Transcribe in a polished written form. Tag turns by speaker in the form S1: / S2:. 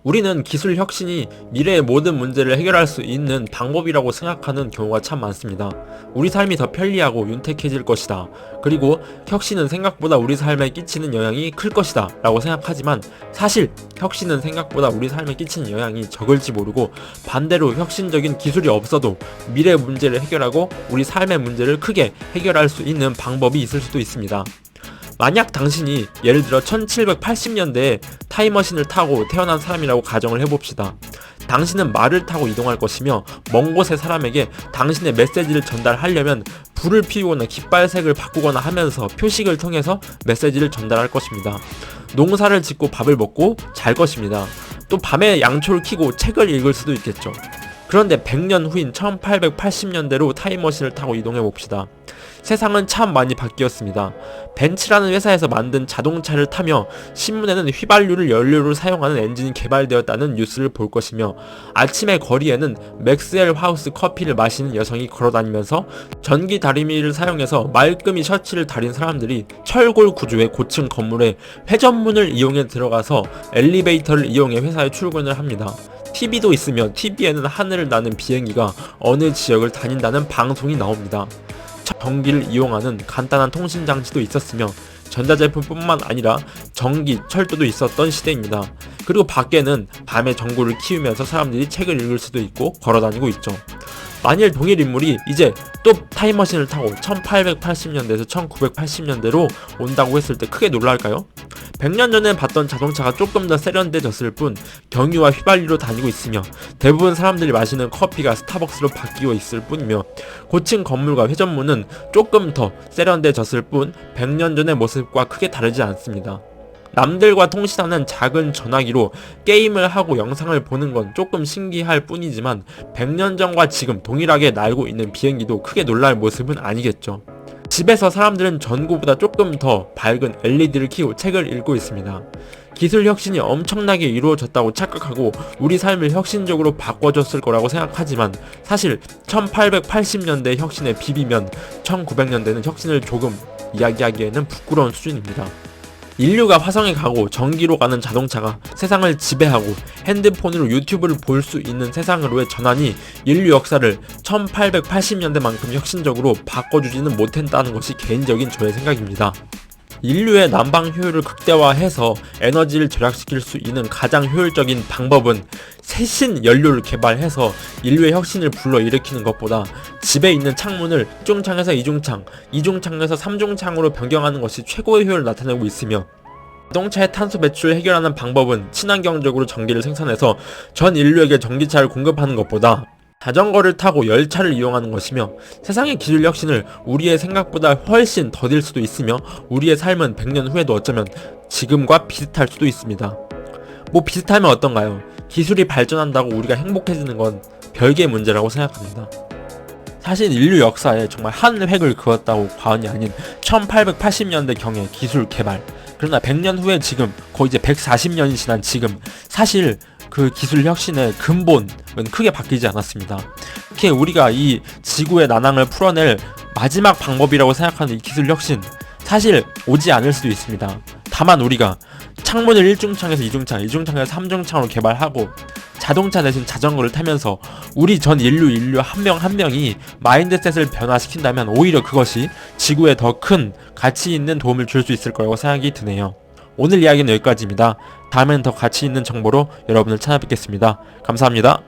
S1: 우리는 기술 혁신이 미래의 모든 문제를 해결할 수 있는 방법이라고 생각하는 경우가 참 많습니다. 우리 삶이 더 편리하고 윤택해질 것이다. 그리고 혁신은 생각보다 우리 삶에 끼치는 영향이 클 것이다 라고 생각하지만, 사실 혁신은 생각보다 우리 삶에 끼치는 영향이 적을지 모르고, 반대로 혁신적인 기술이 없어도 미래 문제를 해결하고 우리 삶의 문제를 크게 해결할 수 있는 방법이 있을 수도 있습니다. 만약 당신이 예를 들어 1780년대에 타임머신을 타고 태어난 사람이라고 가정을 해봅시다. 당신은 말을 타고 이동할 것이며, 먼 곳의 사람에게 당신의 메시지를 전달하려면 불을 피우거나 깃발색을 바꾸거나 하면서 표식을 통해서 메시지를 전달할 것입니다. 농사를 짓고 밥을 먹고 잘 것입니다. 또 밤에 양초를 켜고 책을 읽을 수도 있겠죠. 그런데 100년 후인 1880년대로 타임머신을 타고 이동해봅시다. 세상은 참 많이 바뀌었습니다. 벤츠라는 회사에서 만든 자동차를 타며 신문에는 휘발유를 연료로 사용하는 엔진이 개발되었다는 뉴스를 볼 것이며, 아침에 거리에는 맥스웰 하우스 커피를 마시는 여성이 걸어다니면서 전기 다리미를 사용해서 말끔히 셔츠를 다린 사람들이 철골 구조의 고층 건물에 회전문을 이용해 들어가서 엘리베이터를 이용해 회사에 출근을 합니다. TV도 있으며 TV에는 하늘을 나는 비행기가 어느 지역을 다닌다는 방송이 나옵니다. 전기를 이용하는 간단한 통신장치도 있었으며, 전자제품뿐만 아니라 전기, 철도도 있었던 시대입니다. 그리고 밖에는 밤에 전구를 키우면서 사람들이 책을 읽을 수도 있고 걸어다니고 있죠. 만일 동일 인물이 이제 또 타임머신을 타고 1880년대에서 1980년대로 온다고 했을 때 크게 놀랄까요? 100년 전에 봤던 자동차가 조금 더 세련돼졌을 뿐 경유와 휘발유로 다니고 있으며, 대부분 사람들이 마시는 커피가 스타벅스로 바뀌어 있을 뿐이며, 고층 건물과 회전문은 조금 더 세련돼졌을 뿐 100년 전의 모습과 크게 다르지 않습니다. 남들과 통신하는 작은 전화기로 게임을 하고 영상을 보는 건 조금 신기할 뿐이지만, 100년 전과 지금 동일하게 날고 있는 비행기도 크게 놀랄 모습은 아니겠죠. 집에서 사람들은 전구보다 조금 더 밝은 LED를 켜고 책을 읽고 있습니다. 기술 혁신이 엄청나게 이루어졌다고 착각하고 우리 삶을 혁신적으로 바꿔줬을 거라고 생각하지만, 사실 1880년대 혁신에 비비면 1900년대는 혁신을 조금 이야기하기에는 부끄러운 수준입니다. 인류가 화성에 가고 전기로 가는 자동차가 세상을 지배하고 핸드폰으로 유튜브를 볼 수 있는 세상으로의 전환이 인류 역사를 1880년대만큼 혁신적으로 바꿔주지는 못했다는 것이 개인적인 저의 생각입니다. 인류의 난방 효율을 극대화해서 에너지를 절약시킬 수 있는 가장 효율적인 방법은 새신 연료를 개발해서 인류의 혁신을 불러일으키는 것보다 집에 있는 창문을 이중창에서 이중창, 이중창에서 삼중창으로 변경하는 것이 최고의 효율을 나타내고 있으며, 자동차의 탄소 배출을 해결하는 방법은 친환경적으로 전기를 생산해서 전 인류에게 전기차를 공급하는 것보다 자전거를 타고 열차를 이용하는 것이며, 세상의 기술 혁신을 우리의 생각보다 훨씬 더딜 수도 있으며, 우리의 삶은 100년 후에도 어쩌면 지금과 비슷할 수도 있습니다. 뭐 비슷하면 어떤가요? 기술이 발전한다고 우리가 행복해지는 건 별개의 문제라고 생각합니다. 사실 인류 역사에 정말 한 획을 그었다고 과언이 아닌 1880년대경의 기술 개발, 그러나 100년 후에 지금 거의 이제 140년이 지난 지금, 사실 그 기술 혁신의 근본은 크게 바뀌지 않았습니다. 특히 우리가 이 지구의 난항을 풀어낼 마지막 방법이라고 생각하는 이 기술 혁신, 사실 오지 않을 수도 있습니다. 다만 우리가 창문을 일중창에서 이중창, 이중창에서 삼중창으로 개발하고 자동차 대신 자전거를 타면서 우리 전 인류 한 명 한 명이 마인드셋을 변화시킨다면 오히려 그것이 지구에 더 큰 가치 있는 도움을 줄 수 있을 거라고 생각이 드네요. 오늘 이야기는 여기까지입니다. 다음엔 더 가치 있는 정보로 여러분을 찾아뵙겠습니다. 감사합니다.